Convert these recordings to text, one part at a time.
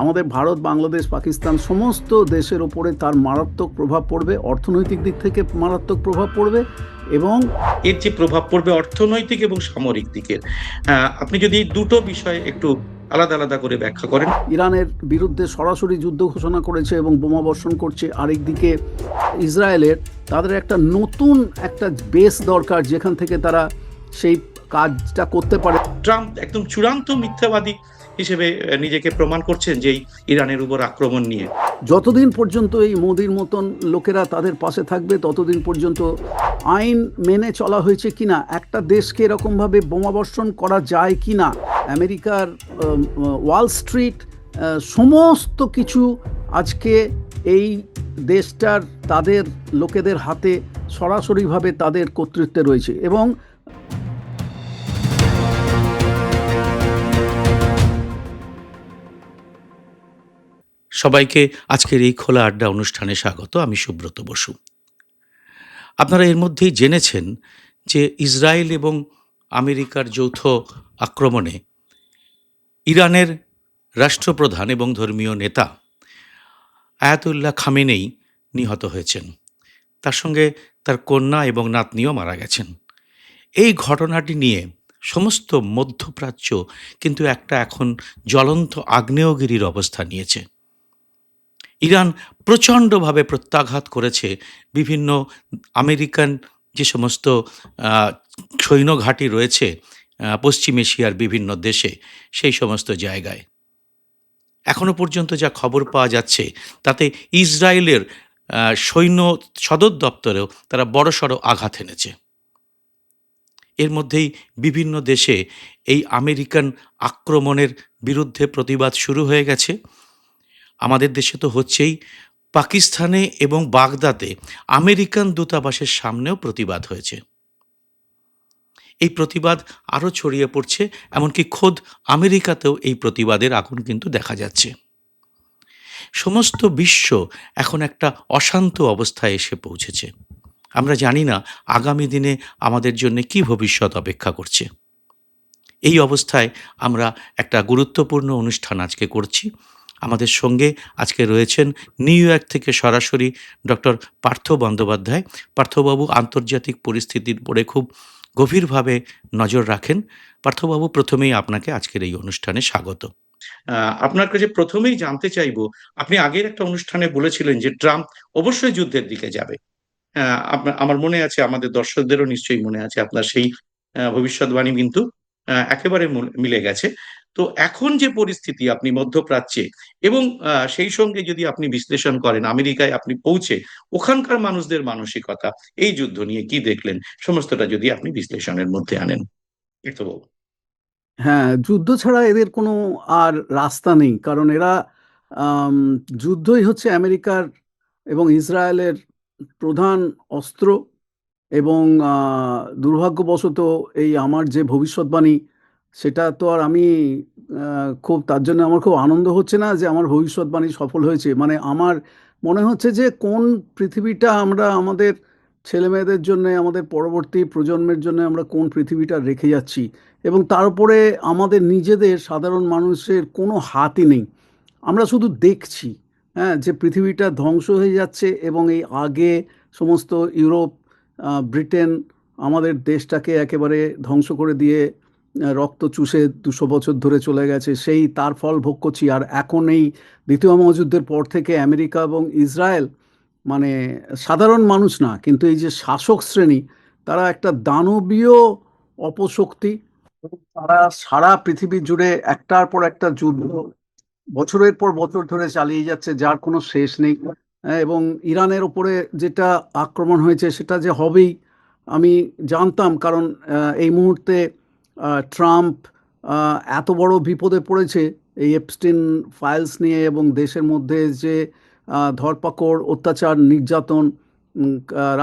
আমাদের ভারত, বাংলাদেশ, পাকিস্তান সমস্ত দেশের ওপরে তার মারাত্মক প্রভাব পড়বে, অর্থনৈতিক দিক থেকে মারাত্মক প্রভাব পড়বে। এবং এর যে প্রভাব পড়বে অর্থনৈতিক এবং সামরিক দিকের, আপনি যদি দুটো বিষয় একটু আলাদা আলাদা করে ব্যাখ্যা করেন। ইরানের বিরুদ্ধে সরাসরি যুদ্ধ ঘোষণা করেছে এবং বোমা বর্ষণ করছে। আরেকদিকে ইসরায়েলের তাদের একটা নতুন একটা বেস দরকার যেখান থেকে তারা সেই কাজটা করতে পারে। ট্রাম্প একদম চূড়ান্ত মিথ্যাবাদী হিসেবে নিজেকে প্রমাণ করছেন যে ইরানের উপর আক্রমণ নিয়ে। যতদিন পর্যন্ত এই মোদির মতন লোকেরা তাদের পাশে থাকবে ততদিন পর্যন্ত আইন মেনে চলা হয়েছে কিনা, একটা দেশকে এরকমভাবে বোমাবর্ষণ করা যায় কিনা, আমেরিকার ওয়াল স্ট্রিট সমস্ত কিছু আজকে এই দেশটার তাদের লোকেদের হাতে সরাসরিভাবে তাদের কর্তৃত্বে রয়েছে। এবং সবাইকে আজকের এই খোলা আড্ডা অনুষ্ঠানে স্বাগত। আমি সুব্রত বসু। আপনারা এর মধ্যেই জেনেছেন যে ইসরায়েল এবং আমেরিকার যৌথ আক্রমণে ইরানের রাষ্ট্রপ্রধান এবং ধর্মীয় নেতা আয়াতুল্লাহ খামেনেই নিহত হয়েছেন। তার সঙ্গে তার কন্যা এবং নাতনিও মারা গেছেন। এই ঘটনাটি নিয়ে সমস্ত মধ্যপ্রাচ্য কিন্তু একটা এখন জ্বলন্ত আগ্নেয়গিরির অবস্থা নিয়েছে। ইরান প্রচণ্ডভাবে প্রত্যাঘাত করেছে বিভিন্ন আমেরিকান যে সমস্ত সৈন্যঘাঁটি রয়েছে পশ্চিম এশিয়ার বিভিন্ন দেশে, সেই সমস্ত জায়গায়। এখনো পর্যন্ত যা খবর পাওয়া যাচ্ছে তাতে ইসরায়েলের সৈন্য সদর দপ্তরেও তারা বড়সড় আঘাত এনেছে। এর মধ্যেই বিভিন্ন দেশে এই আমেরিকান আক্রমণের বিরুদ্ধে প্রতিবাদ শুরু হয়ে গেছে। আমাদের দেশে তো হচ্ছেই, পাকিস্তানে এবং বাগদাদে আমেরিকান দূতাবাসের সামনেও প্রতিবাদ হয়েছে। এই প্রতিবাদ আরও ছড়িয়ে পড়ছে, এমনকি খোদ আমেরিকাতেও এই প্রতিবাদের আগুন কিন্তু দেখা যাচ্ছে। সমস্ত বিশ্ব এখন একটা অশান্ত অবস্থায় এসে পৌঁছেছে। আমরা জানি না আগামী দিনে আমাদের জন্য কী ভবিষ্যৎ অপেক্ষা করছে। এই অবস্থায় আমরা একটা গুরুত্বপূর্ণ অনুষ্ঠান আজকে করছি। আমাদের সঙ্গে আজকে রয়েছেন নিউ ইয়র্ক থেকে সরাসরি ডক্টর পার্থ বন্দ্যোপাধ্যায়। পার্থবাবু আন্তর্জাতিক পরিস্থিতির উপরে খুব গভীরভাবে নজর রাখেন। পার্থবাবু, প্রথমেই আপনাকে আজকের এই অনুষ্ঠানে স্বাগত। আপনার কাছে প্রথমেই জানতে চাইবো, আপনি আগের একটা অনুষ্ঠানে বলেছিলেন যে ট্রাম্প অবশ্যই যুদ্ধের দিকে যাবে। আমার মনে আছে, আমাদের দর্শকদেরও নিশ্চয়ই মনে আছে আপনার সেই ভবিষ্যৎবাণী কিন্তু একেবারে মিলে গেছে। তো এখন যে পরিস্থিতি আপনি মধ্যপ্রাচ্যে, এবং সেই সঙ্গে যদি আপনি বিশ্লেষণ করেন আমেরিকায় আপনি পৌঁছে ওখানকার মানুষদের মানসিকতা, এই যুদ্ধ নিয়ে কি দেখলেন, সমস্তটা যদি আপনি বিশ্লেষণের মধ্যে আনেন একটু বলুন। হ্যাঁ, যুদ্ধ ছাড়া এদের কোনো আর রাস্তা নেই, কারণ এরা আম, যুদ্ধই হচ্ছে আমেরিকার এবং ইসরায়েলের প্রধান অস্ত্র। এবং দুর্ভাগ্যবশত এই আমার যে ভবিষ্যৎবাণী, সেটা তো আর আমি খুব, তার জন্য আমার খুব আনন্দ হচ্ছে না যে আমার ভবিষ্যৎবাণী সফল হয়েছে। মানে আমার মনে হচ্ছে যে কোন পৃথিবীটা আমরা আমাদের ছেলেমেয়েদের জন্য, আমাদের পরবর্তী প্রজন্মের জন্য আমরা কোন পৃথিবীটা রেখে যাচ্ছি, এবং তার উপরে আমাদের নিজেদের সাধারণ মানুষের কোনো হাতই নেই। আমরা শুধু দেখছি, হ্যাঁ, যে পৃথিবীটা ধ্বংস হয়ে যাচ্ছে। এবং এই আগে সমস্ত ইউরোপ, ব্রিটেন আমাদের দেশটাকে একেবারে ধ্বংস করে দিয়ে রক্ত চুষে 200 বছর ধরে চলে গেছে, সেই তার ফল ভোগ করছি। আর এখন এই দ্বিতীয় মহাযুদ্ধের পর থেকে আমেরিকা এবং ইসরায়েল, মানে সাধারণ মানুষ না, কিন্তু এই যে শাসক শ্রেণী, তারা একটা দানবীয় অপশক্তি। তারা সারা পৃথিবী জুড়ে একটার পর একটা যুদ্ধ বছরের পর বছর ধরে চালিয়ে যাচ্ছে, যার কোনো শেষ নেই। এবং ইরানের ওপরে যেটা আক্রমণ হয়েছে সেটা যে হবেই আমি জানতাম, কারণ এই মুহূর্তে ট্রাম্প এত বড় বিপদে পড়েছে এই এপস্টিন ফাইলস নিয়ে, এবং দেশের মধ্যে যে ধরপাকড়, অত্যাচার, নির্যাতন,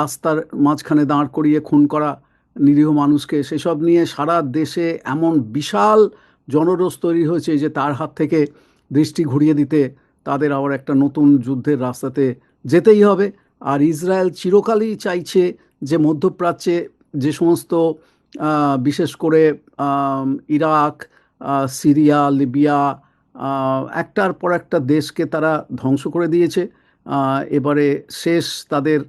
রাস্তার মাঝখানে দাঁড় করিয়ে খুন করা নিরীহ মানুষকে, সেসব নিয়ে সারা দেশে এমন বিশাল জনরোষ তৈরি হয়েছে যে তার হাত থেকে দৃষ্টি ঘুরিয়ে দিতে তাদের আবার একটা নতুন যুদ্ধের রাস্তাতে যেতেই হবে। আর ইসরায়েল চিরকালই চাইছে যে মধ্যপ্রাচ্যে যে সমস্ত বিশেষ করে ইরাক, সিরিয়া, লিবিয়া, একটার পর একটা দেশকে তারা ধ্বংস করে দিয়েছে। এবারে শেষ তাদের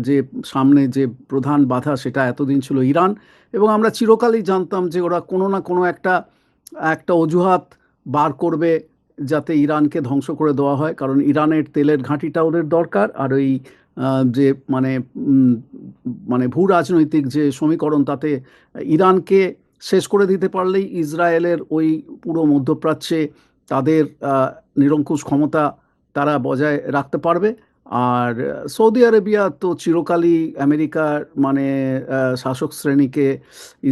যে সামনে যে প্রধান বাধা সেটা এতদিন ছিল ইরান, এবং আমরা চিরকালই জানতাম যে ওরা কোনো না কোনো একটা একটা অজুহাত বার করবে যাতে ইরানকে ধ্বংস করে দেওয়া হয়, কারণ ইরানের তেলের ঘাঁটিটা ওদের দরকার। আর ওই যে মানে উম, মানে ভূ রাজনৈতিক যে সমীকরণ, তাতে ইরানকে শেষ করে দিতে পারলেই ইসরায়েলের ওই পুরো মধ্যপ্রাচ্যে তাদের নিরঙ্কুশ ক্ষমতা তারা বজায় রাখতে পারবে। আর সৌদি আরবিয়া তো চিরকালই আমেরিকার মানে শাসক শ্রেণীকে,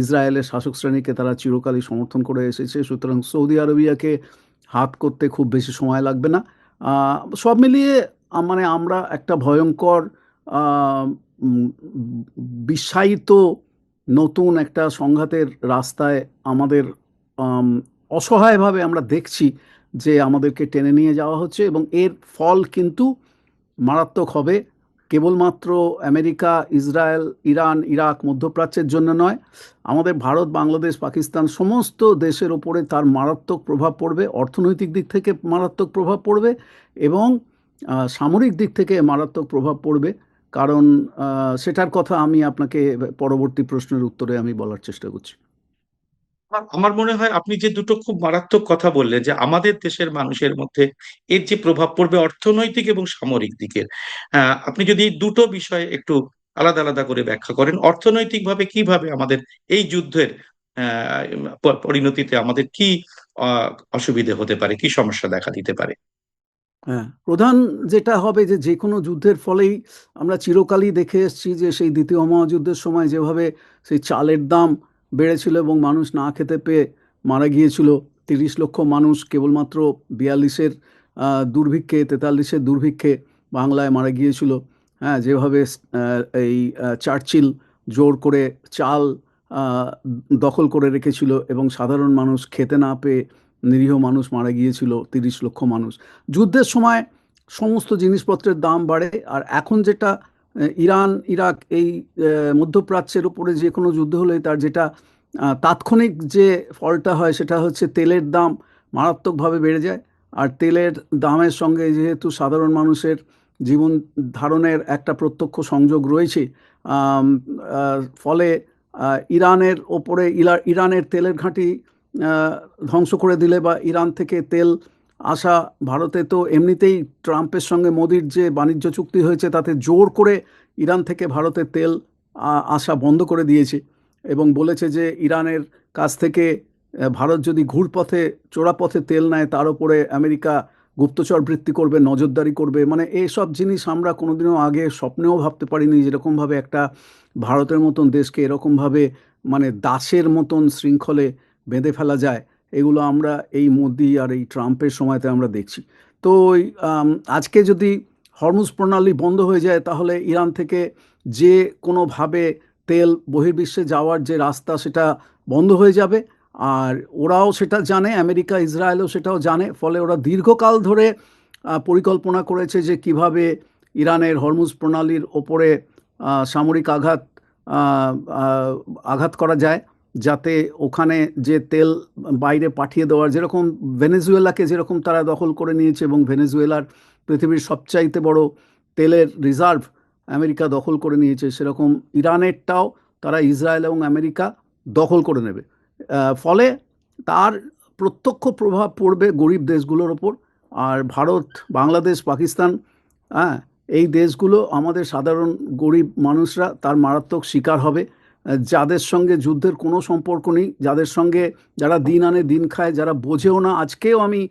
ইসরায়েলের শাসক শ্রেণীকে তারা চিরকালই সমর্থন করে এসেছে, সুতরাং সৌদি আরবিয়াকে হাত করতে খুব বেশি সময় লাগবে না। সব মিলিয়ে মানে আমরা একটা ভয়ঙ্কর আহ, উম, বিশ্বায়িত নতুন একটা সংঘাতের রাস্তায় আমাদের আম, অসহায়ভাবে আমরা দেখছি যে আমাদেরকে টেনে নিয়ে যাওয়া হচ্ছে, এবং এর ফল কিন্তু মারাত্মক হবে। কেবলমাত্র আমেরিকা, ইসরায়েল, ইরান, ইরাক, মধ্যপ্রাচ্যের জন্য নয়, আমাদের ভারত, বাংলাদেশ, পাকিস্তান সমস্ত দেশের ওপরে তার মারাত্মক প্রভাব পড়বে। অর্থনৈতিক দিক থেকে মারাত্মক প্রভাব পড়বে, এবং সামরিক দিক থেকে মারাত্মক প্রভাব পড়বে। কারণ সেটার কথা আমি আপনাকে পরবর্তী প্রশ্নের উত্তরে আমি বলার চেষ্টা করছি। আমার মনে হয় আপনি যে দুটো খুব মারাত্মক কথা বললেন, যে আমাদের দেশের মানুষের মধ্যে এর যে প্রভাব পড়বে অর্থনৈতিক এবং সামরিক দিকের, আপনি যদি এই দুটো বিষয় একটু আলাদা আলাদা করে ব্যাখ্যা করেন। অর্থনৈতিকভাবে কিভাবে আমাদের এই যুদ্ধের পরিণতিতে আমাদের কি আহ, অসুবিধে হতে পারে, কি সমস্যা দেখা দিতে পারে? হ্যাঁ, প্রধান যেটা হবে যে যে কোনো যুদ্ধের ফলেই আমরা চিরকালই দেখে এসেছি যে সেই দ্বিতীয় মহাযুদ্ধের সময় যেভাবে সেই চালের দাম বেড়েছিল এবং মানুষ না খেতে পেয়ে মারা গিয়েছিল। 30 লক্ষ মানুষ কেবলমাত্র 42-এর দুর্ভিক্ষে, 43-এর দুর্ভিক্ষে বাংলায় মারা গিয়েছিল। হ্যাঁ, যেভাবে এই চার্চিল জোর করে চাল আহ, দখল করে রেখেছিল এবং সাধারণ মানুষ খেতে না পেয়ে নিরীহ মানুষ মারা গিয়েছিল, 30 লক্ষ মানুষ। যুদ্ধের সময় সমস্ত জিনিসপত্রের দাম বাড়ে। আর এখন যেটা ইরান, ইরাক, এই মধ্যপ্রাচ্যের উপরে যে কোনো যুদ্ধ হলে তার যেটা তাৎক্ষণিক যে ফলটা হয় সেটা হচ্ছে তেলের দাম মারাত্মকভাবে বেড়ে যায়। আর তেলের দামের সঙ্গে যেহেতু সাধারণ মানুষের জীবন ধারণের একটা প্রত্যক্ষ সংযোগ রয়েছে, ফলে ইরানের ওপরে ইরানের তেলের ঘাঁটি আহ, ধ্বংস করে দিলে বা ইরান থেকে তেল আসা, ভারতে তো এমনিতেই ট্রাম্পের সঙ্গে মোদির যে বাণিজ্য চুক্তি হয়েছে তাতে জোর করে ইরান থেকে ভারতে তেল আসা বন্ধ করে দিয়েছে, এবং বলেছে যে ইরানের কাছ থেকে ভারত যদি ঘুরপথে, চোরাপথে তেল নেয় তার উপরে আমেরিকা গুপ্তচর বৃত্তি করবে, নজরদারি করবে। মানে এইসব জিনিস আমরা কোনোদিনও আগে স্বপ্নেও ভাবতে পারিনি, যেরকমভাবে একটা ভারতের মতন দেশকে এরকমভাবে মানে দাসের মতন শৃঙ্খলে বেঁধে ফেলা যায়। এগুলো আমরা এই মোদি আর এই ট্রাম্পের সময়তে আমরা দেখছি। তো আজকে যদি হরমুজ প্রণালী বন্ধ হয়ে যায় তাহলে ইরান থেকে যে কোনোভাবে তেল বহির্বিশ্বে যাওয়ার যে রাস্তা সেটা বন্ধ হয়ে যাবে। আর ওরাও সেটা জানে, আমেরিকা, ইসরায়েলও সেটাও জানে, ফলে ওরা দীর্ঘকাল ধরে পরিকল্পনা করেছে যে কিভাবে ইরানের হরমুজ প্রণালীর ওপরে সামরিক আহ, আহ, আঘাত করা যায়, যাতে ওখানে যে তেল বাইরে পাঠিয়ে দেওয়ার, যেরকম ভেনেজুয়েলাকে যেরকম তারা দখল করে নিয়েছে, এবং ভেনেজুয়েলার পৃথিবীর সবচাইতে বড় তেলের রিজার্ভ আমেরিকা দখল করে নিয়েছে, সেরকম ইরানেরটাও তারা ইসরায়েল এবং আমেরিকা দখল করে নেবে। ফলে তার প্রত্যক্ষ প্রভাব পড়বে গরিব দেশগুলোর ওপর। আর ভারত, বাংলাদেশ, পাকিস্তান, হ্যাঁ, এই দেশগুলো আমাদের সাধারণ গরিব মানুষরা তার মারাত্মক শিকার হবে। যাদের সঙ্গে যুদ্ধের কোনো সম্পর্ক নেই, যাদের সঙ্গে, যারা দিন আনে দিন খায়, যারা বোঝেও না। আজকেও আমি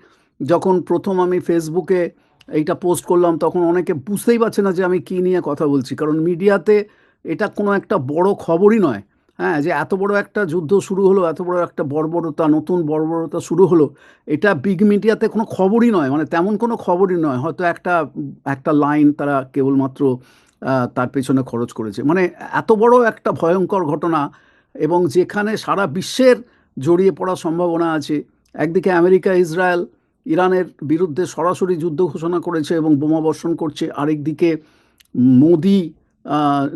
যখন প্রথম আমি ফেসবুকে এইটা পোস্ট করলাম তখন অনেকে বুঝতেই পারছে না যে আমি কী নিয়ে কথা বলছি, কারণ মিডিয়াতে এটা কোনো একটা বড় খবরই নয়। হ্যাঁ, যে এত বড় একটা যুদ্ধ শুরু হলো, এত বড় একটা বর্বরতা, নতুন বর্বরতা শুরু হলো, এটা বিগ মিডিয়াতে কোনো খবরই নয়, মানে তেমন কোনো খবরই নয়। হয়তো একটা একটা লাইন তারা কেবলমাত্র তার পেছনে খরচ করেছে। মানে এত বড় একটা ভয়ঙ্কর ঘটনা, এবং যেখানে সারা বিশ্বের জড়িয়ে পড়ার সম্ভাবনা আছে। একদিকে আমেরিকা, ইসরায়েল ইরানের বিরুদ্ধে সরাসরি যুদ্ধ ঘোষণা করেছে এবং বোমা বর্ষণ করছে, আরেকদিকে মোদি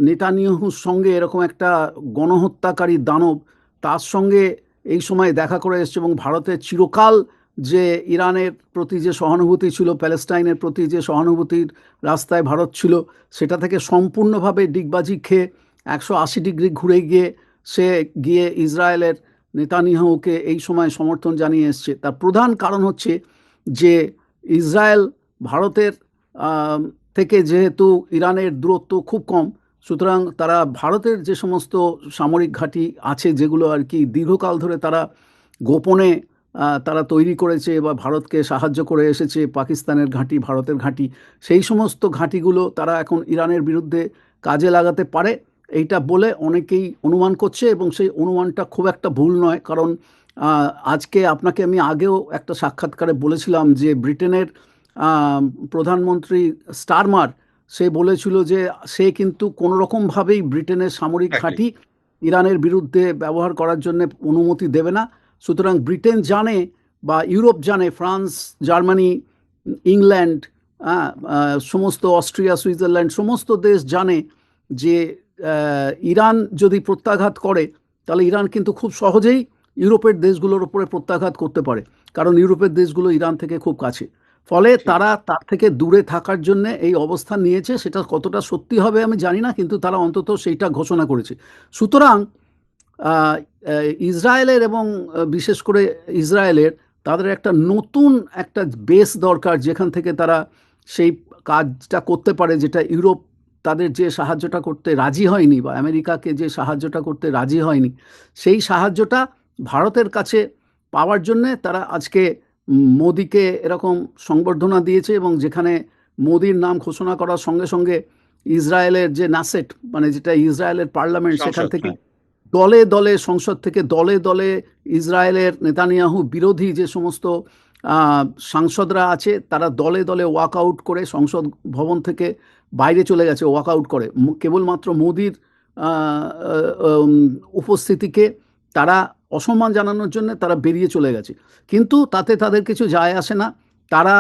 নেতানিয়াহুর সঙ্গে এরকম একটা গণহত্যাকারী দানব, তার সঙ্গে এই সময় দেখা করে এসছে, এবং ভারতের চিরকাল যে ইরানের প্রতি যে সহানুভূতি ছিল, প্যালেস্টাইনের প্রতি যে সহানুভূতির রাস্তায় ভারত ছিল, সেটা থেকে সম্পূর্ণভাবে ডিগবাজি খেয়ে 180 ডিগ্রি ঘুরে গিয়ে সে গিয়ে ইসরায়েলের নেতানিয়াহুকে এই সময় সমর্থন জানিয়ে এসছে। তার প্রধান কারণ হচ্ছে যে ইসরায়েল ভারতের থেকে যেহেতু ইরানের দূরত্ব খুব কম, সুতরাং তারা ভারতের যে সমস্ত সামরিক ঘাঁটি আছে, যেগুলো আর কি দীর্ঘকাল ধরে তারা গোপনে তারা তৈরি করেছে বা ভারতকে সাহায্য করে এসেছে, পাকিস্তানের ঘাঁটি, ভারতের ঘাঁটি, সেই সমস্ত ঘাঁটিগুলো তারা এখন ইরানের বিরুদ্ধে কাজে লাগাতে পারে, এইটা বলে অনেকেই অনুমান করছে। এবং সেই অনুমানটা খুব একটা ভুল নয়, কারণ আজকে আপনাকে আমি আগেও একটা সাক্ষাৎকারে বলেছিলাম যে ব্রিটেনের প্রধানমন্ত্রী স্টারমার, সে বলেছিল যে সে কিন্তু কোনো রকমভাবেই ব্রিটেনের সামরিক ঘাঁটি ইরানের বিরুদ্ধে ব্যবহার করার জন্য অনুমতি দেবে না। সুতরাং ব্রিটেন জানে, বা ইউরোপ জানে, ফ্রান্স, জার্মানি, ইংল্যান্ড, সমস্ত অস্ট্রিয়া, সুইজারল্যান্ড, সমস্ত দেশ জানে যে ইরান যদি প্রত্যাঘাত করে, তাহলে ইরান কিন্তু খুব সহজেই ইউরোপের দেশগুলোর উপরে প্রত্যাঘাত করতে পারে, কারণ ইউরোপের দেশগুলো ইরান থেকে খুব কাছে। ফলে তারা তার থেকে দূরে থাকার জন্য এই অবস্থান নিয়েছে। সেটা কতটা সত্যি হবে আমি জানি না, কিন্তু তারা অন্তত সেইটা ঘোষণা করেছে। সুতরাং ইসরায়েলের এবং বিশেষ করে ইসরায়েলের তাদের একটা নতুন একটা বেস দরকার, যেখান থেকে তারা সেই কাজটা করতে পারে, যেটা ইউরোপ তাদের যে সাহায্যটা করতে রাজি হয়নি, বা আমেরিকাকে যে সাহায্যটা করতে রাজি হয়নি, সেই সাহায্যটা ভারতের কাছে পাওয়ার জন্যে তারা আজকে মোদিকে এরকম সংবর্ধনা দিয়েছে। এবং যেখানে মোদির নাম ঘোষণা করার সঙ্গে সঙ্গে ইসরায়েলের যে নাসেট, মানে যেটা ইসরায়েলের পার্লামেন্ট, সেখান থেকে দলে দলে, সংসদ থেকে দলে দলে ইসরায়েলের নেতানিয়াহু বিরোধী যে সমস্ত সাংসদরা আছে, তারা দলে দলে ওয়াক আউট করে সংসদ ভবন থেকে বাইরে চলে গেছে, ওয়াক আউট করে। কেবলমাত্র মোদির উপস্থিতিকে তারা অসম্মান জানানোর জন্য তারা বেরিয়ে চলে গেছে। কিন্তু তাতে তাদের কিছু যায় আসে না। তারা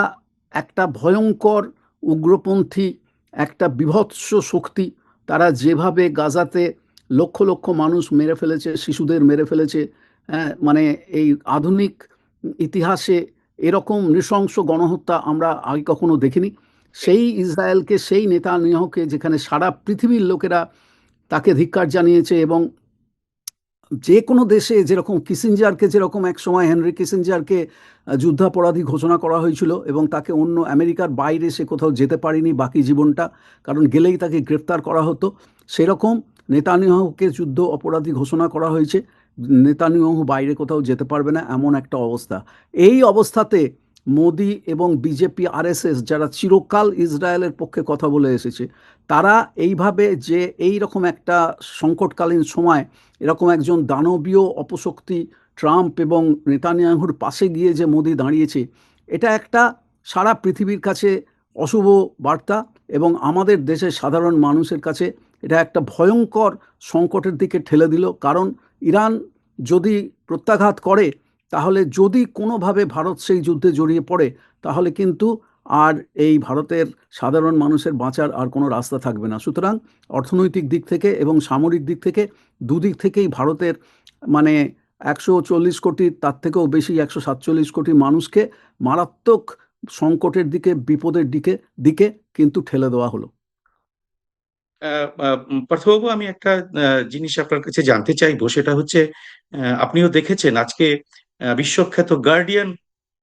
একটা ভয়ঙ্কর উগ্রপন্থী, একটা বীভৎস শক্তি, তারা যেভাবে গাজাতে লক্ষ লক্ষ মানুষ মেরে ফেলেছে, শিশুদের মেরে ফেলেছে, হ্যাঁ, মানে এই আধুনিক ইতিহাসে এরকম নৃশংস গণহত্যা আমরা আগে কখনো দেখিনি। সেই ইসরায়েলকে, সেই নেতানিয়াহুকে, যেখানে সারা পৃথিবীর লোকেরা তাকে ধিক্কার জানিয়েছে, এবং যে কোনো দেশে যেরকম কিসিঞ্জারকে, যেরকম এক সময় হেনরি কিসিঞ্জারকে যুদ্ধাপরাধী ঘোষণা করা হয়েছিল, এবং তাকে অন্য আমেরিকার বাইরে সে কোথাও যেতে পারেনি বাকি জীবনটা, কারণ গেলেই তাকে গ্রেফতার করা হতো, সেরকম নেতানিয়াহুকে যুদ্ধ অপরাধী ঘোষণা করা হয়েছে। নেতানিয়াহু বাইরে কোথাও যেতে পারবে না, এমন একটা অবস্থা। এই অবস্থাতে মোদি এবং বিজেপি, আরএসএস, যারা চিরকাল ইসরায়েলের পক্ষে কথা বলে এসেছে, তারা এইভাবে যে এই রকম একটা সংকটকালীন সময় এরকম একজন দানবীয় অপশক্তি ট্রাম্প এবং নেতানিয়াহুর পাশে গিয়ে যে মোদি দাঁড়িয়েছে, এটা একটা সারা পৃথিবীর কাছে অশুভ বার্তা, এবং আমাদের দেশের সাধারণ মানুষের কাছে এটা একটা ভয়ঙ্কর সংকটের দিকে ঠেলে দিল। কারণ ইরান যদি প্রত্যাঘাত করে, তাহলে যদি কোনোভাবে ভারত সেই যুদ্ধে জড়িয়ে পড়ে, তাহলে কিন্তু আর এই ভারতের সাধারণ মানুষের বাঁচার আর কোনো রাস্তা থাকবে না। সুতরাং অর্থনৈতিক দিক থেকে এবং সামরিক দিক থেকে দুদিক থেকেই ভারতের, মানে 140 কোটি, তার থেকেও বেশি 147 কোটি মানুষকে মারাত্মক সংকটের দিকে, বিপদের দিকে দিকে কিন্তু ঠেলে দেওয়া হলো। পার্থবাবু, আমি একটা জিনিস আপনার কাছে জানতে চাইবো, সেটা হচ্ছে আপনিও দেখেছেন আজকে বিশ্বখ্যাত গার্ডিয়ান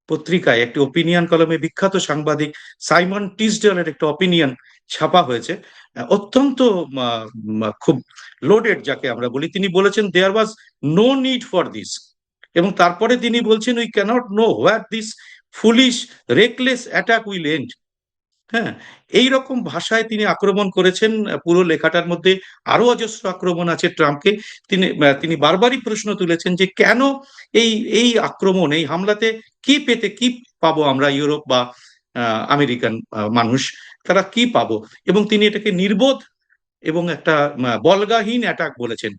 পত্রিকায় একটি ওপিনিয়ন কলমে বিখ্যাত সাংবাদিক সাইমন টিসডালের একটা ওপিনিয়ন ছাপা হয়েছে, অত্যন্ত খুব লোডেড যাকে আমরা বলি। তিনি বলেছেন there was no need for this, এবং তারপরে তিনি বলছেন we can't know where this foolish reckless attack will end. হ্যাঁ, এইরকম ভাষায় তিনি আক্রমণ করেছেন। পুরো লেখাটার মধ্যে আরো অজস্র আক্রমণ আছে ট্রাম্পকে। তিনি বারবারই প্রশ্ন তুলেছেন যে কেন এই এই আক্রমণ, এই হামলাতে কি পাবো আমরা, ইউরোপ বা আমেরিকান মানুষ, তারা কি পাবো? এবং তিনি এটাকে নির্বোধ এবং একটা বলগাহীন অ্যাটাক বলেছেন,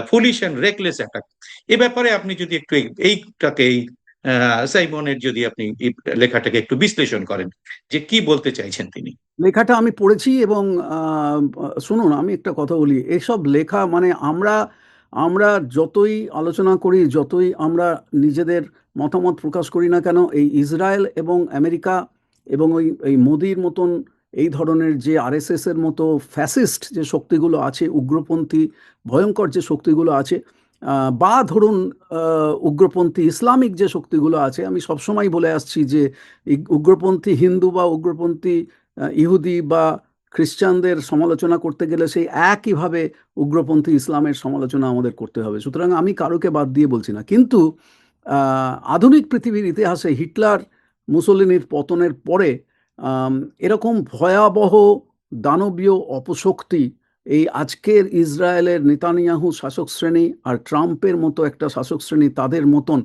ফুলিশ অ্যান্ড রেকলেস অ্যাটাক। এ ব্যাপারে আপনি যদি একটু এইটাকে, এই সাইমনের, যদি আপনি এই লেখাটাকে একটু বিশ্লেষণ করেন যে কি বলতে চাইছেন তিনি। লেখাটা আমি পড়েছি, এবং শুনুন, আমি একটা কথা বলি, এসব লেখা, মানে আমরা আমরা যতই আলোচনা করি, যতই আমরা নিজেদের মতামত প্রকাশ করি না কেন, এই ইসরায়েল এবং আমেরিকা এবং ওই এই মোদির মতন এই ধরনের যে আরএসএস এর মতো ফ্যাসিস্ট যে শক্তিগুলো আছে, উগ্রপন্থী ভয়ঙ্কর যে শক্তিগুলো আছে, বা ধরুন উগ্রপন্থী ইসলামিক যে শক্তিগুলো আছে, আমি সবসময় বলে আসছি যে এই উগ্রপন্থী হিন্দু বা উগ্রপন্থী ইহুদি বা খ্রিস্টানদের সমালোচনা করতে গেলে সেই একইভাবে উগ্রপন্থী ইসলামের সমালোচনা আমাদের করতে হবে। সুতরাং আমি কারোকে বাদ দিয়ে বলছি না, কিন্তু আধুনিক পৃথিবীর ইতিহাসে হিটলার মুসোলিনির পতনের পরে আম, এরকম ভয়াবহ দানবীয় অপশক্তি এই আজকের ইসরায়েলের নেতানিয়াহু শাসক শ্রেণী আর ট্রাম্পের মতো একটা শাসক শ্রেণী, তাদের মতন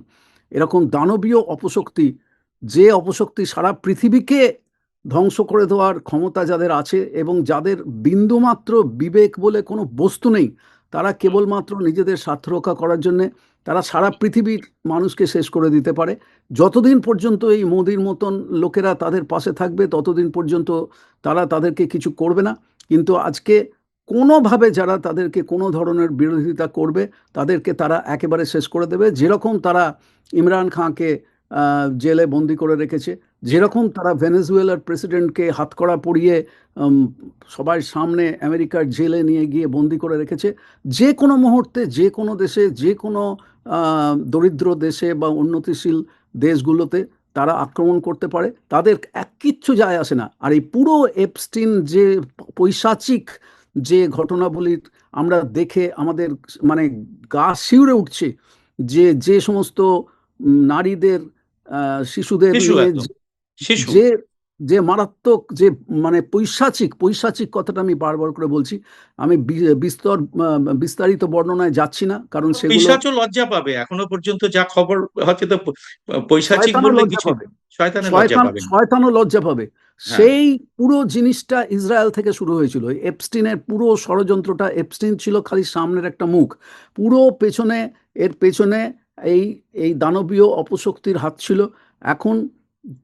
এরকম দানবীয় অপশক্তি, যে অপশক্তি সারা পৃথিবীকে ধ্বংস করে দেওয়ার ক্ষমতা যাদের আছে এবং যাদের বিন্দুমাত্র বিবেক বলে কোনো বস্তু নেই, তারা কেবলমাত্র নিজেদের স্বার্থ রক্ষা করার জন্যে তারা সারা পৃথিবীর মানুষকে শেষ করে দিতে পারে। যতদিন পর্যন্ত এই মোদির মতন লোকেরা তাদের পাশে থাকবে ততদিন পর্যন্ত তারা তাদেরকে কিছু করবে না। কিন্তু আজকে কোনোভাবে যারা তাদেরকে কোনো ধরনের বিরোধিতা করবে তাদেরকে তারা একেবারে শেষ করে দেবে। যেরকম তারা ইমরান খাঁকে জেলে বন্দি করে রেখেছে, যেরকম তারা ভেনেজুয়েলার প্রেসিডেন্টকে হাতকড়া পরিয়ে সবার সামনে আমেরিকার জেলে নিয়ে গিয়ে বন্দি করে রেখেছে, যে কোনো মুহূর্তে যে কোনো দেশে, যে কোনো দরিদ্র দেশে বা উন্নতিশীল দেশগুলোতে তারা আক্রমণ করতে পারে, তাদের এক কিচ্ছু যায় আসে না। আর এই পুরো এপস্টিন যে পৈশাচিক যে ঘটনাবলী আমরা দেখে আমাদের মানে গা শিউরে উঠছে, যে যে সমস্ত নারীদের শিশুদের শিশু নিয়ে একদম, শিশু। যে যে মারাত্মক যে মানে পৈশাচিক পৈশাচিক কথাটা আমি বারবার করে বলছি। আমি বিস্তারিত বর্ণনায় যাচ্ছি না, কারণ সেগুলো পিশাচও লজ্জা পাবে, এখনো পর্যন্ত যা খবর হচ্ছে তো পৈশাচিক শয়তানও বললে লজ্জা কিছু, পাবে, শয়তানের লজ্জা পাবেন। শয়তানও লজ্জা পাবে। হ্যাঁ, সেই পুরো জিনিসটা ইসরায়েল থেকে শুরু হয়েছিল। এপস্টিনের পুরো ষড়যন্ত্রটা, এপস্টিন ছিল খালি সামনের একটা মুখ, পুরো পেছনে এর পেছনে এই এই দানবীয় অপশক্তির হাত ছিল। এখন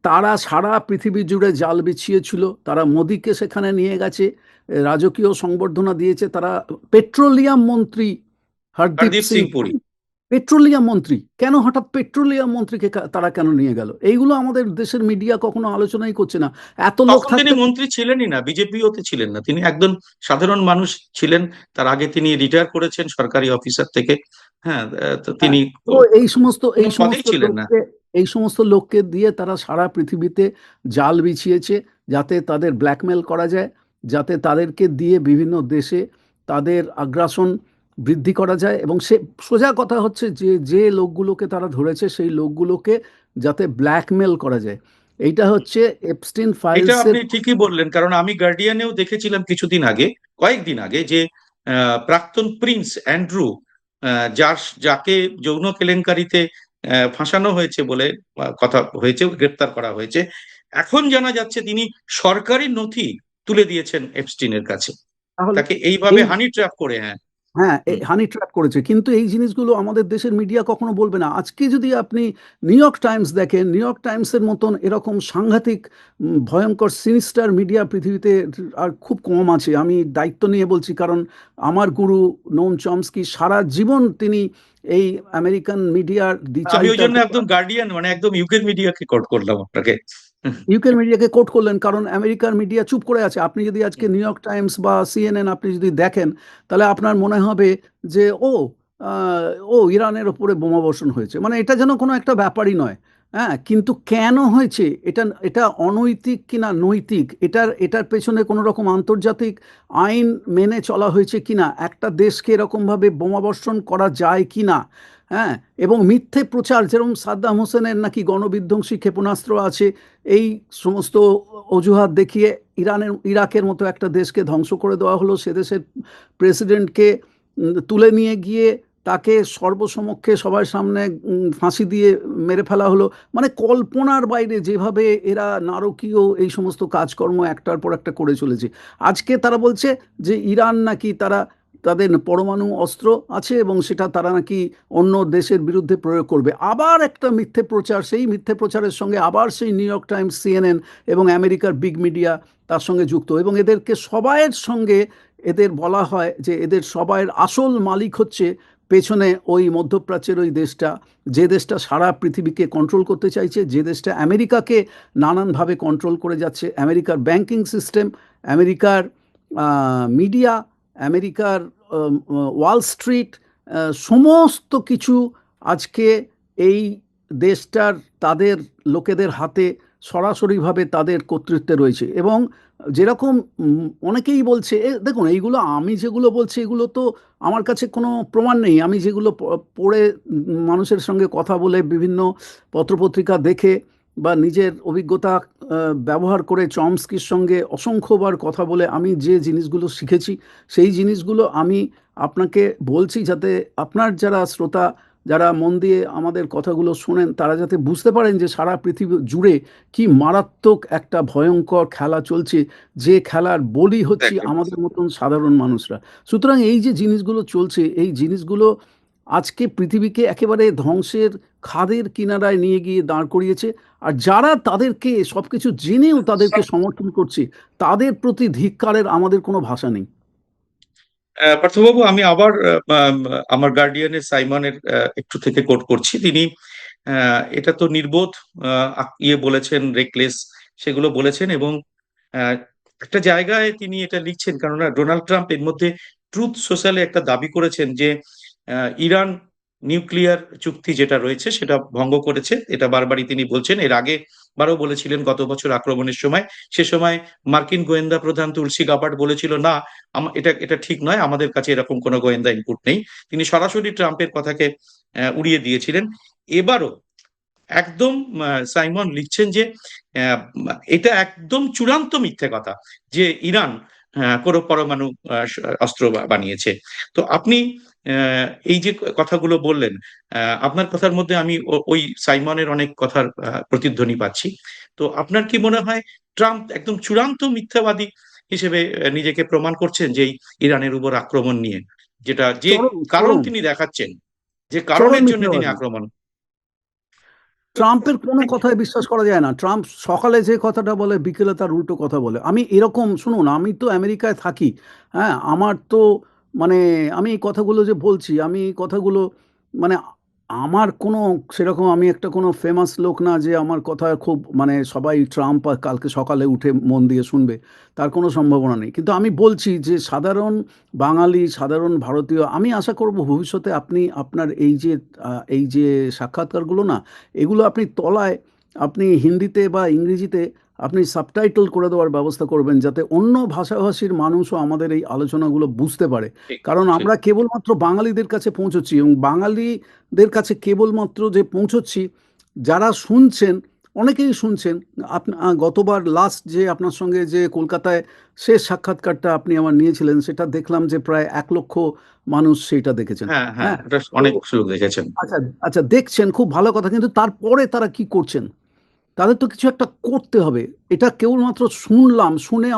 তারা সারা পৃথিবী জুড়ে জাল বিছিয়েছিল, তারা মোদিকে সেখানে নিয়ে গেছে, রাজকীয় সংবর্ধনা দিয়েছে। তারা পেট্রোলিয়াম মন্ত্রী হরদীপ হরদীপ সিং সিং পুরী। পুরী, পেট্রোলিয়াম মন্ত্রী, কেন হঠাৎ পেট্রোলিয়াম মন্ত্রীকে তারা কেন নিয়ে গেল? এইগুলো আমাদের দেশের মিডিয়া কখনো আলোচনাই করছে না। এত লোক তখন তিনি থাকতে মন্ত্রী ছিলেনই না, বিজেপিওতে ছিলেন না, তিনি একজন সাধারণ মানুষ ছিলেন। তার আগে তিনি রিটায়ার করেছেন সরকারি অফিসার থেকে। হ্যাঁ, তো হ্যাঁ, তিনি তো এই সমস্ত কোনো পদেই ছিলেন না। এই সমস্ত লোককে দিয়ে তারা সারা পৃথিবীতে জাল বিছিয়েছে, যাতে তাদের ব্ল্যাকমেল করা যায়, যাতে তাদেরকে দিয়ে বিভিন্ন দেশে তাদের আগ্রাসন বৃদ্ধি করা যায়। এবং সে সোজা কথা হচ্ছে যে যে লোকগুলোকে তারা ধরেছে সেই লোকগুলোকে যাতে ব্ল্যাকমেল করা যায়। এইটা হচ্ছে এপস্টিন এটা ফাইলসের। আপনি ঠিকই বললেন, কারণ আমি গার্ডিয়ানেও দেখেছিলাম কিছুদিন আগে, কয়েকদিন আগে, যে প্রাক্তন প্রিন্স অ্যান্ড্রু, যাকে যৌন কেলেঙ্কারিতে ফাঁসানো হয়েছে বলে কথা হয়েছে, গ্রেপ্তার করা হয়েছে, এখন জানা যাচ্ছে তিনি সরকারি নথি তুলে দিয়েছেন এপস্টিনের কাছে, তাহলে তাকে এইভাবে এই হানি ট্র্যাপ করে। হ্যাঁ। হ্যাঁ, হুম। হানি ট্র্যাপ করেছে, কিন্তু এই জিনিসগুলো আমাদের দেশের মিডিয়া কখনো বলবে না। আজকে যদি আপনি নিউ ইয়র্ক টাইমস দেখেন, নিউ ইয়র্ক টাইমসের মতন এরকম সাংঘাতিক ভয়ঙ্কর সিনিস্টার মিডিয়া পৃথিবীতে আর খুব কম আছে। আমি দায়িত্ব নিয়ে বলছি, কারণ আমার গুরু নোম চমস্কি সারা জীবন তিনি এই আমেরিকান মিডিয়ার আমি ওই দ্বিচারিতার। জন্য একদম গার্ডিয়ান, মানে একদম ইউকে মিডিয়াকে কোট করলাম আপনাকে। ইউকের মিডিয়াকে কোট করলেন কারণ আমেরিকার মিডিয়া চুপ করে আছে। আপনি যদি আজকে নিউ ইয়র্ক টাইমস বা সিএনএন আপনি যদি দেখেন, তাহলে আপনার মনে হবে যে আহ, ইরানের ওপরে বোমা বর্ষণ হয়েছে, মানে এটা যেন কোনো একটা ব্যাপারই নয়। হ্যাঁ, কিন্তু কেন হয়েছে, এটা এটা অনৈতিক কিনা নৈতিক, এটার পেছনে কোনো রকম আন্তর্জাতিক আইন মেনে চলা হয়েছে কিনা, একটা দেশকে এরকমভাবে বোমা বর্ষণ করা যায় কিনা। হ্যাঁ, এবং মিথ্যে প্রচার, যেরকম সাদ্দাম হোসেনের নাকি গণবিধ্বংসী ক্ষেপণাস্ত্র আছে, এই সমস্ত অজুহাত দেখিয়ে ইরাকের মতো একটা দেশকে ধ্বংস করে দেওয়া হলো। সে দেশের প্রেসিডেন্টকে তুলে নিয়ে গিয়ে তাকে সর্বসমক্ষে সবার সামনে ফাঁসি দিয়ে মেরে ফেলা হলো। মানে কল্পনার বাইরে যেভাবে এরা নারকীয় এই সমস্ত কাজকর্ম একটার পর একটা করে চলেছে। আজকে তারা বলছে যে ইরান নাকি তাদের পরমাণু অস্ত্র আছে এবং সেটা তারা নাকি অন্য দেশের বিরুদ্ধে প্রয়োগ করবে। আবার একটা মিথ্যে প্রচার, সেই মিথ্যে প্রচারের সঙ্গে আবার সেই নিউ ইয়র্ক টাইমস, সিএনএন এবং আমেরিকার বিগ মিডিয়া তার সঙ্গে যুক্ত। এবং এদেরকে সবাইয়ের সঙ্গে এদের বলা হয় যে এদের সবাইয়ের আসল মালিক হচ্ছে পেছনে ওই মধ্যপ্রাচ্যের ওই দেশটা, যে দেশটা সারা পৃথিবীকে কন্ট্রোল করতে চাইছে, যে দেশটা আমেরিকাকে নানানভাবে কন্ট্রোল করে যাচ্ছে, আমেরিকার ব্যাংকিং সিস্টেম, আমেরিকার মিডিয়া, আমেরিকার ওয়াল স্ট্রিট, সমস্ত কিছু আজকে এই দেশটার তাদের লোকেদের হাতে সরাসরিভাবে তাদের কর্তৃত্বে রয়েছে। এবং যেরকম অনেকেই বলছে, দেখুন এইগুলো আমি যেগুলো বলছি এগুলো তো আমার কাছে কোনো প্রমাণ নেই, আমি যেগুলো পড়ে মানুষের সঙ্গে কথা বলে বিভিন্ন পত্রপত্রিকা দেখে বা নিজের অভিজ্ঞতা ব্যবহার করে চমস্কির সঙ্গে অসংখ্যবার কথা বলে আমি যে জিনিসগুলো শিখেছি সেই জিনিসগুলো আমি আপনাকে বলছি, যাতে আপনার যারা শ্রোতা, যারা মন দিয়ে আমাদের কথাগুলো শোনেন, তারা যাতে বুঝতে পারেন যে সারা পৃথিবী জুড়ে কি মারাত্মক একটা ভয়ঙ্কর খেলা চলছে, যে খেলার বলি হচ্ছি Exactly. আমাদের মতন সাধারণ মানুষরা। সুতরাং এই যে জিনিসগুলো চলছে, এই জিনিসগুলো আজকে পৃথিবীকে একেবারে ধ্বংসের খাদের কিনারায় নিয়ে গিয়ে দাঁড় করিয়েছে। আর যারা তাদেরকে সবকিছু জেনেও তাদেরকে সমর্থন করছে, তাদের প্রতি ধিক্কারের আমাদের কোনো ভাষা নেই। পার্থবাবু, আমি আবার আমার গার্ডিয়ানের সাইমনের একটু থেকে কোট করছি। তিনি এটা তো নির্বোধ বলেছেন, রেকলেস সেগুলো বলেছেন, এবং আহ, একটা জায়গায় তিনি এটা লিখছেন, কেননা ডোনাল্ড ট্রাম্প এর মধ্যে ট্রুথ সোশ্যালে একটা দাবি করেছেন যে ইরান নিউক্লিয়ার চুক্তি যেটা রয়েছে সেটা ভঙ্গ করেছে। এটা বারবারই তিনি বলছেন, এর আগে বারও বলেছিলেন গত বছর আক্রমণের সময়। সে সময় মার্কিন গোয়েন্দা প্রধান তুলসী গাবার্ড বলেছিল, না এটা এটা ঠিক নয়, আমাদের কাছে এরকম কোনো গোয়েন্দা ইনপুট নেই। তিনি সরাসরি ট্রাম্পের কথাকে উড়িয়ে দিয়েছিলেন। এবারও একদম সাইমন লিখছেন যে আহ, এটা একদম চূড়ান্ত মিথ্যে কথা যে ইরান কোনো পরমাণু অস্ত্র বানিয়েছে। তো আপনি এই যে কথাগুলো বললেন, আপনার কথার মধ্যে আমি ওই সাইমনের অনেক কথার প্রতিধ্বনি পাচ্ছি। তো আপনার কি মনে হয় ট্রাম্প একদম চূড়ান্ত মিথ্যাবাদী হিসেবে নিজেকে প্রমাণ করছেন যে এই ইরানের উপর আক্রমণ নিয়ে, যেটা যে চরম কারণ চরম তিনি দেখাচ্ছেন, যে চরম কারণের জন্য তিনি মিথ্যাবাদী। আক্রমণ। ট্রাম্পের কোনো কথায় বিশ্বাস করা যায় না। ট্রাম্প সকালে যে কথাটা বলে বিকেলে তার উল্টো কথা বলে। আমি এরকম, শুনুন, আমি তো আমেরিকায় থাকি, হ্যাঁ, আমার তো মানে আমি এই কথাগুলো যে বলছি, আমি এই কথাগুলো মানে আমার কোনো সেরকম, আমি একটা কোনো ফেমাস লোক না যে আমার কথা খুব মানে সবাই ট্রাম্প আর কালকে সকালে উঠে মন দিয়ে শুনবে, তার কোনো সম্ভাবনা নেই। কিন্তু আমি বলছি যে সাধারণ বাঙালি, সাধারণ ভারতীয়, আমি আশা করব ভবিষ্যতে আপনি আপনার এই যে সাক্ষাৎকারগুলো না, এগুলো আপনি তলায় আপনি হিন্দিতে বা ইংরেজিতে আপনি সাবটাইটেল করে দেওয়ার ব্যবস্থা করবেন, যাতে অন্য ভাষাভাষীর মানুষও আমাদের এই আলোচনাগুলো বুঝতে পারে। ঠিক কারণ ঠিক। আমরা কেবলমাত্র বাঙালিদের কাছে পৌঁছচ্ছি, এবং বাঙালিদের কাছে কেবলমাত্র যে পৌঁছচ্ছি, যারা শুনছেন অনেকেই শুনছেন। গতবার লাস্ট যে আপনার সঙ্গে যে কলকাতায় শেষ সাক্ষাৎকারটা আপনি আমার নিয়েছিলেন, সেটা দেখলাম যে প্রায় 1 লক্ষ মানুষ সেইটা দেখেছেন। হ্যাঁ হ্যাঁ, হ্যাঁ, এটা তো অনেক সুযোগ দেখেছেন। আচ্ছা, আচ্ছা, দেখছেন, খুব ভালো কথা, কিন্তু তারপরে তারা কি করছেন? তাদের তো কিছু একটা করতে হবে। এটা কেবলমাত্র শুনলাম, শুনে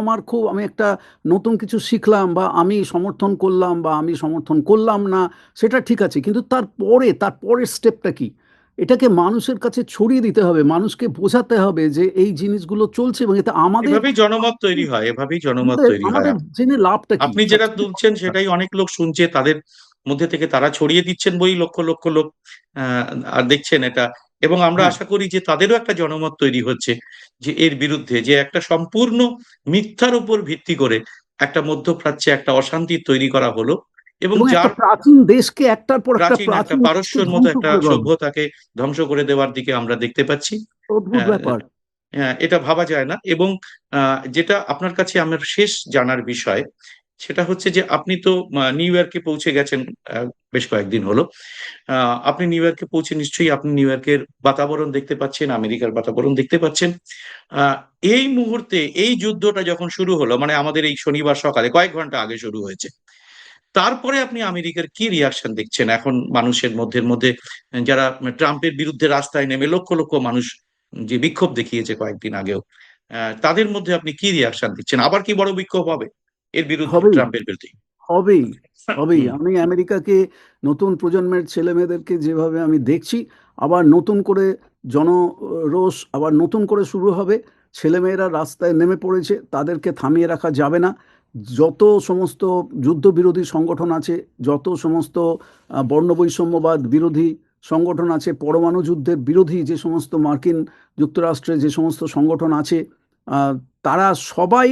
আমি একটা নতুন কিছু শিখলাম, বা আমি সমর্থন করলাম বা আমি সমর্থন করলাম না, সেটা ঠিক আছে, কিন্তু তারপরের স্টেপটা কি? এটাকে মানুষের কাছে ছড়িয়ে দিতে হবে, মানুষকে বোঝাতে হবে যে এই জিনিসগুলো চলছে, এবং এতে আমাদের এভাবেই জনমত তৈরি হয়, এভাবেই জনমত আমাদের তৈরি হয়। আমাদের জেনে লাভটা কি আপনি যেটা সবচেয়ে বড় তুলছেন কথা। সেটাই অনেক লোক শুনছে, তাদের মধ্যে থেকে তারা ছড়িয়ে দিচ্ছেন বই লক্ষ লক্ষ লোক আহ, আর দেখছেন এটা। এবং আমরা হ্যাঁ, আশা করি যে তাদেরও একটা জনমত তৈরি হচ্ছে যে এর বিরুদ্ধে, যে একটা সম্পূর্ণ মিথ্যার উপর ভিত্তি করে একটা মধ্যপ্রাচ্যে একটা অশান্তি তৈরি করা হলো, এবং এবং একটা যার প্রাচীন দেশকে একটার পর একটা প্রাচীন একটা প্রাচীন রাষ্ট্র পারস্যের মতো ধ্বংস একটা করে দেওয়া হলো। সভ্যতাকে ধ্বংস করে দেওয়ার দিকে আমরা দেখতে পাচ্ছি। অদ্ভুত আহ, ব্যাপার। এটা ভাবা যায় না। এবং যেটা আপনার কাছে আমার শেষ জানার বিষয়, সেটা হচ্ছে যে আপনি তো নিউ ইয়র্কে পৌঁছে গেছেন বেশ কয়েকদিন হলো। আপনি নিউ ইয়র্কে পৌঁছে নিশ্চয়ই আপনি নিউ ইয়র্কের বাতাবরণ দেখতে পাচ্ছেন, আমেরিকার বাতাবরণ দেখতে পাচ্ছেন। আহ, এই মুহূর্তে এই যুদ্ধটা যখন শুরু হলো, মানে আমাদের এই শনিবার সকালে কয়েক ঘন্টা আগে শুরু হয়েছে, তারপরে আপনি আমেরিকার কি রিয়াকশন দেখছেন এখন মানুষের মধ্যে যারা ট্রাম্পের বিরুদ্ধে রাস্তায় নেমে লক্ষ লক্ষ মানুষ যে বিক্ষোভ দেখিয়েছে কয়েকদিন আগেও, তাদের মধ্যে আপনি কি রিয়াকশন দিচ্ছেন? আবার কি বড় বিক্ষোভ হবে এর বিরুদ্ধে, হবেই, ট্রাম্পের বিরুদ্ধে? হবেই, হবেই। হুম। আমি আমেরিকাকে, নতুন প্রজন্মের ছেলেমেয়েদেরকে যেভাবে আমি দেখছি, আবার নতুন করে জনরোষ আবার নতুন করে শুরু হবে। ছেলেমেয়েরা রাস্তায় নেমে পড়েছে, তাদেরকে থামিয়ে রাখা যাবে না। যত সমস্ত যুদ্ধবিরোধী সংগঠন আছে, যত সমস্ত বর্ণবৈষম্যবাদ বিরোধী সংগঠন আছে, পরমাণু যুদ্ধের বিরোধী যে সমস্ত মার্কিন যুক্তরাষ্ট্রে যে সমস্ত সংগঠন আছে, তারা সবাই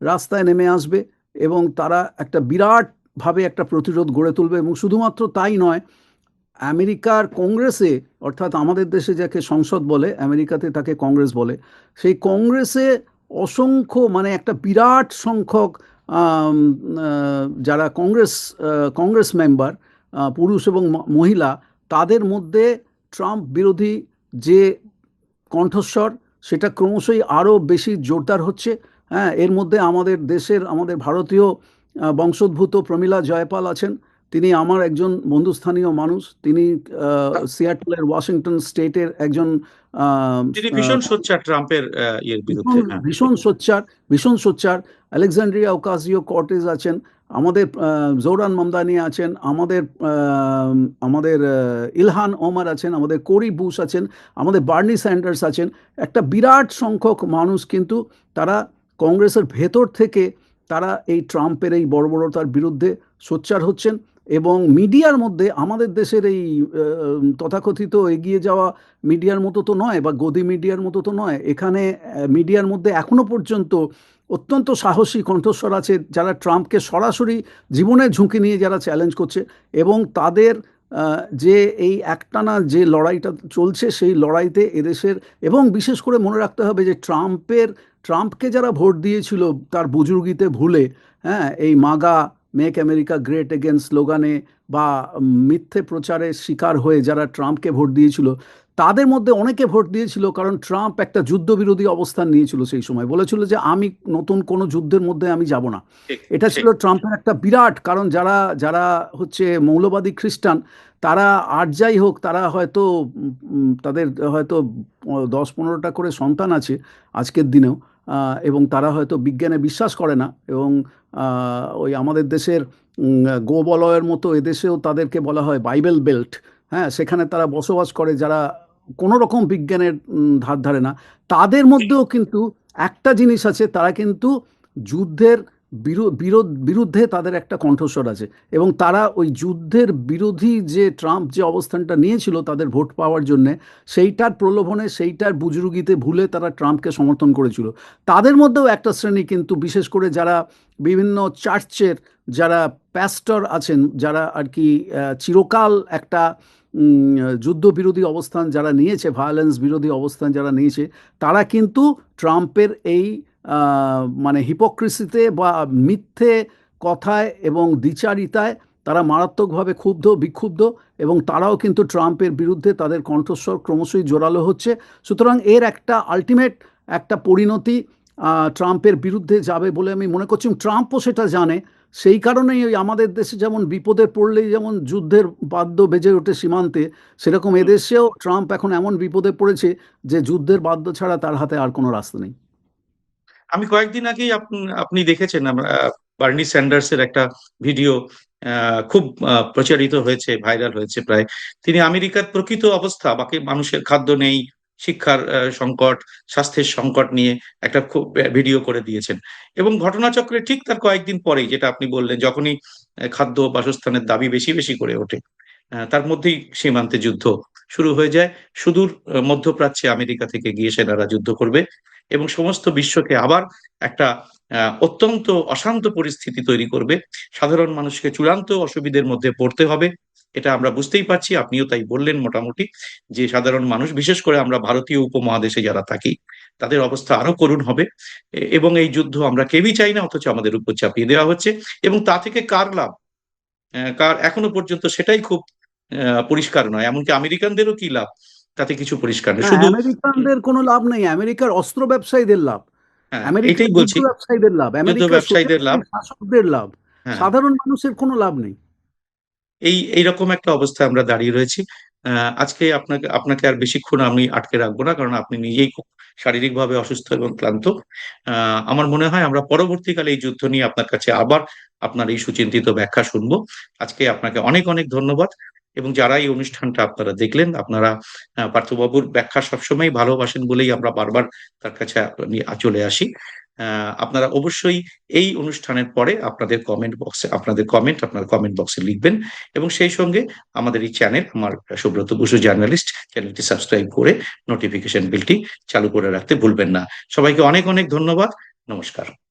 রাস্তায় নেমে আসবে এবং তারা একটা বিরাটভাবে একটা প্রতিরোধ গড়ে তুলবে। এবং শুধুমাত্র তাই নয়, আমেরিকার কংগ্রেসে, অর্থাৎ আমাদের দেশে যাকে সংসদ বলে, আমেরিকাতে তাকে কংগ্রেস বলে, সেই কংগ্রেসে অসংখ্য, মানে একটা বিরাট সংখ্যক যারা কংগ্রেস মেম্বার, পুরুষ এবং মহিলা, তাদের মধ্যে ট্রাম্প বিরোধী যে কণ্ঠস্বর, সেটা ক্রমশই আরও বেশি জোরদার হচ্ছে। হ্যাঁ, এর মধ্যে আমাদের ভারতীয় বংশোদ্ভূত প্রমীলা জয়পাল আছেন। তিনি আমার একজন বন্ধুস্থানীয় মানুষ। তিনি সিয়াটলের ওয়াশিংটন স্টেটের একজন তিনি ভীষণ সোচ্চার ট্রাম্পের ইয়ের বিরুদ্ধে। হ্যাঁ, ভীষণ সোচ্চার। আলেকজান্ড্রিয়া ওকাসিও কর্টেজ আছেন, আমাদের জোরান মামদানি আছেন, আমাদের ইলহান ওমর আছেন, আমাদের কোরি বুশ আছেন, আমাদের বার্নি স্যান্ডার্স আছেন। একটা বিরাট সংখ্যক মানুষ কিন্তু তারা কংগ্রেসের ভেতর থেকে তারা এই ট্রাম্পের এই বর্বরতার বিরুদ্ধে সোচ্চার হচ্ছেন। এবং মিডিয়ার মধ্যে আমাদের দেশের এই তথাকথিত এগিয়ে যাওয়া মিডিয়ার মতো তো নয়, বা গদি মিডিয়ার মতো তো নয়। এখানে মিডিয়ার মধ্যে এখনো পর্যন্ত অত্যন্ত সাহসী কণ্ঠস্বর আছে, যারা ট্রাম্পকে সরাসরি জীবনের ঝুঁকি নিয়ে যারা চ্যালেঞ্জ করছে। এবং তাদের যে এই একটানা যে লড়াইটা চলছে, সেই লড়াইতে এদেশের, এবং বিশেষ করে মনে রাখতে হবে যে ট্রাম্পকে যারা ভোট দিয়েছিল তার বুজুর্গিতে ভুলে, হ্যাঁ, এই মাগা মেক আমেরিকা গ্রেট এগেন স্লোগানে বা মিথ্যে প্রচারের শিকার হয়ে যারা ট্রাম্পকে ভোট দিয়েছিল, তাদের মধ্যে অনেকে ভোট দিয়েছিল কারণ ট্রাম্প একটা যুদ্ধবিরোধী অবস্থান নিয়েছিল। সেই সময় বলেছিল যে আমি নতুন কোনো যুদ্ধের মধ্যে আমি যাব না। ঠিক এটা ঠিক। ছিল ট্রাম্পের একটা বিরাট, কারণ যারা যারা হচ্ছে মৌলবাদী খ্রিস্টান, তারা আর যাই হোক, তারা হয়তো তাদের হয়তো 10-15টা করে সন্তান আছে আজকের দিনেও, এবং তারা হয়তো বিজ্ঞানে বিশ্বাস করে না। এবং ওই আমাদের দেশের গোবলয়ের মতো এদেশেও তাদেরকে বলা হয় বাইবেল বেল্ট। হ্যাঁ, সেখানে তারা বসবাস করে যারা কোনো রকম বিজ্ঞানের ধার ধারে না। তাদের মধ্যেও কিন্তু একটা জিনিস আছে, তারা কিন্তু যুদ্ধের বিরুদ্ধে তাদের একটা কণ্ঠস্বর আছে। এবং তারা ওই যুদ্ধের বিরোধী যে ট্রাম্প যে অবস্থানটা নিয়েছিল তাদের ভোট পাওয়ার জন্যে, সেইটার প্রলোভনে, সেইটার বুজরুগিতে ভুলে তারা ট্রাম্পকে সমর্থন করেছিল। তাদের মধ্যেও একটা শ্রেণী কিন্তু, বিশেষ করে যারা বিভিন্ন চার্চের যারা প্যাস্টর আছেন, যারা আর কি চিরকাল একটা যুদ্ধবিরোধী অবস্থান যারা নিয়েছে, ভায়োলেন্স বিরোধী অবস্থান যারা নিয়েছে, তারা কিন্তু ট্রাম্পের এই মানে হিপোক্রিসিতে বা মিথ্যে কথায় এবং দ্বিচারিতায় তারা মারাত্মকভাবে বিক্ষুব্ধ। এবং তারাও কিন্তু ট্রাম্পের বিরুদ্ধে তাদের কণ্ঠস্বর ক্রমশই জোরালো হচ্ছে। সুতরাং এর একটা আলটিমেট একটা পরিণতি ট্রাম্পের বিরুদ্ধে যাবে বলে আমি মনে করছি। ট্রাম্পও সেটা জানে। সেই কারণেই ওই আমাদের দেশে যেমন বিপদে পড়লেই যেমন যুদ্ধের বাদ্য বেজে ওঠে সীমান্তে, সেরকম এদেশেও ট্রাম্প এখন এমন বিপদে পড়েছে যে যুদ্ধের বাদ্য ছাড়া তার হাতে আর কোনো রাস্তা নেই। আমি কয়েকদিন আগেই আপনি দেখেছেন, বার্নি স্যান্ডার্সের একটা ভিডিও খুব প্রচারিত হয়েছে, ভাইরাল হয়েছে প্রায়। তিনি আমেরিকার প্রকৃত অবস্থা, বাকি মানুষের খাদ্য নেই, শিক্ষার সংকট, স্বাস্থ্যের সংকট নিয়ে একটা খুব ভিডিও করে দিয়েছেন। এবং ঘটনাচক্রে ঠিক তার কয়েকদিন পরেই, যেটা আপনি বললেন, যখনই খাদ্য বাসস্থানের দাবি বেশি বেশি করে ওঠে, তার মধ্যেই সীমান্তে যুদ্ধ শুরু হয়ে যায়। সুদূর মধ্যপ্রাচ্যে আমেরিকা থেকে গিয়ে সেনারা যুদ্ধ করবে এবং সমস্ত বিশ্বকে আবার একটা অত্যন্ত অশান্ত পরিস্থিতি তৈরি করবে। সাধারণ মানুষকে চূড়ান্ত অসুবিধার মধ্যে পড়তে হবে, এটা আমরা বুঝতেই পারছি। আপনিও তাই বললেন মোটামুটি, যে সাধারণ মানুষ, বিশেষ করে আমরা ভারতীয় উপমহাদেশে যারা থাকি, তাদের অবস্থা আরো করুণ হবে। এবং এই যুদ্ধ আমরা কেউই চাই না, অথচ আমাদের উপর চাপিয়ে দেওয়া হচ্ছে। এবং তা থেকে কার লাভ, কার, এখনো পর্যন্ত সেটাই খুব পরিষ্কার নয়। এমনকি আমেরিকানদেরও কি লাভ, তাতে কিছু পরিষ্কার নয়। না, শুধু আমেরিকানদের কোনো লাভ নেই, আমেরিকার অস্ত্র ব্যবসায়ীদের লাভ, হ্যাঁ, আমেরিকার এটাই যুদ্ধ বলছি, ব্যবসায়ীদের লাভ, যুদ্ধ আমেরিকার ব্যবসায়ীদের লাভ। স্বৈরাচারী শাসকদের লাভ। হ্যাঁ, সাধারণ মানুষের কোনো লাভ নেই। এইরকম একটা অবস্থায় আমরা দাঁড়িয়ে রয়েছি। আজকে আপনাকে আপনাকে আর বেশিক্ষণ আমি আটকে রাখবো না, কারণ আপনি নিজেই খুব শারীরিকভাবে অসুস্থ এবং ক্লান্ত। আমার মনে হয় আমরা পরবর্তীকালে এই যুদ্ধ নিয়ে আপনার কাছে আবার আপনার এই সুচিন্তিত ব্যাখ্যা শুনবো। আজকে আপনাকে অনেক অনেক ধন্যবাদ। এবং যারা এই অনুষ্ঠানটা আপনারা দেখলেন, আপনারা পার্থবাবুর ব্যাখ্যা সবসময় ভালোবাসেন বলেই আমরা বারবার তার কাছে চলে আসি। আপনারা অবশ্যই এই অনুষ্ঠানের পরে আপনাদের আপনার কমেন্ট বক্সে লিখবেন, এবং সেই সঙ্গে আমাদের এই চ্যানেল, আমার সুব্রত বসু জার্নালিস্ট চ্যানেলটি সাবস্ক্রাইব করে নোটিফিকেশন বেলটি চালু করে রাখতে ভুলবেন না। সবাইকে অনেক অনেক ধন্যবাদ। নমস্কার।